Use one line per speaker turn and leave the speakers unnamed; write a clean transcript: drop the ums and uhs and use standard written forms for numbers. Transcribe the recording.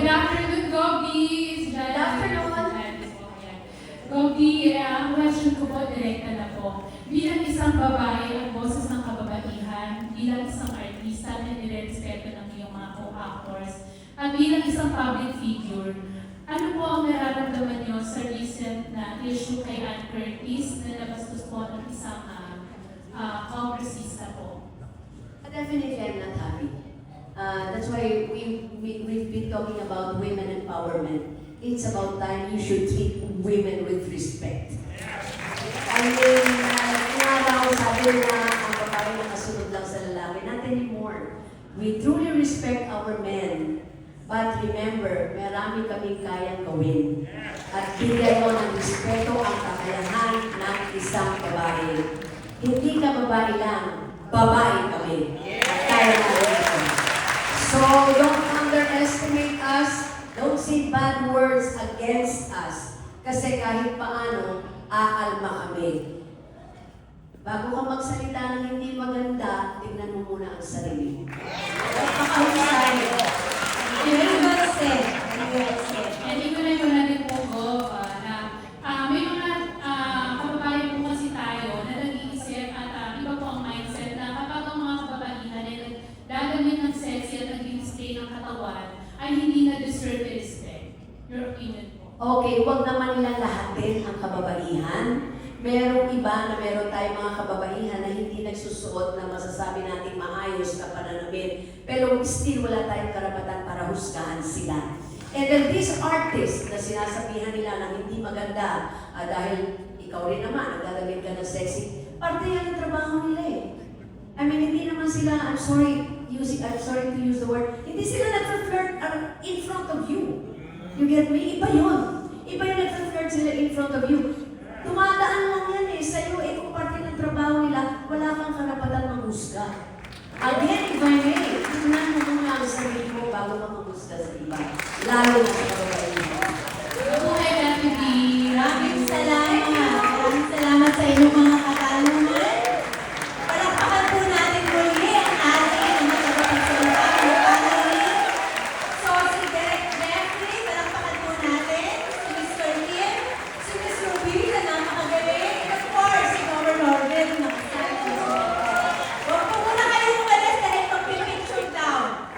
afternoon, Gobi.
Good afternoon.
Gobi, ang question ko po, direkta na po. Bilang isang babae at boses ng kababaihan, bilang isang artista na nirespeto ng iyong mga co-actors, at bilang isang public figure, ano po ang nararamdaman niyo sa recent na issue kay Ann Curtis na nabastos po ng isang congressista po?
Definitely, I'm not happy. That's why we've been talking about women empowerment. It's about time you should treat women with respect. I mean, nga daw sabi na ang babae nakasunod lang sa lalaki, not anymore. We truly respect our men. But remember, marami kaming kayang gawin. At bigyan mo ng respeto ang kakayahan ng isang babae. Hindi ka babae lang, babae kami. At kaya namin ito. So, don't underestimate us. Don't say bad words against us. Kasi kahit paano, aalma kami. Bago ka magsalita ng hindi maganda, tingnan mo muna ang sarili. Napakahusay.
Very well said. And ikunan ko na din po ko na may mga kababayan po kasi tayo na nag-iisip at iba po ang mindset na kapag ang mga kababaihan ay nagdadamit ng sexy at nag-display ng katawan ay hindi na deserve respect. Your opinion po?
Okay, huwag naman nilang lahatin ang kababaihan. Merong iba na meron tayong mga kababaihan na hindi nagsusuot na masasabi natin maayos na pananamit. Pero still wala tayong karapatan para husgahan sila. And then these artists na sinasabihan nila na hindi maganda dahil ikaw rin naman, nagdadamit ka ng sexy, parte yan ang trabaho nila eh. I mean, hindi naman sila, I'm sorry to use the word, hindi sila nag-flirt in front of you. You get me? Iba yun. Iba yung nag-flirt sila in front of you. Tumadaan lang yan eh. Sa'yo, kung parte ng trabaho nila, wala kang karapatan manghusga. Again, if I may, tingnan mo muna ang sarili mo bago ka manghusga sa iba. Lalo na sa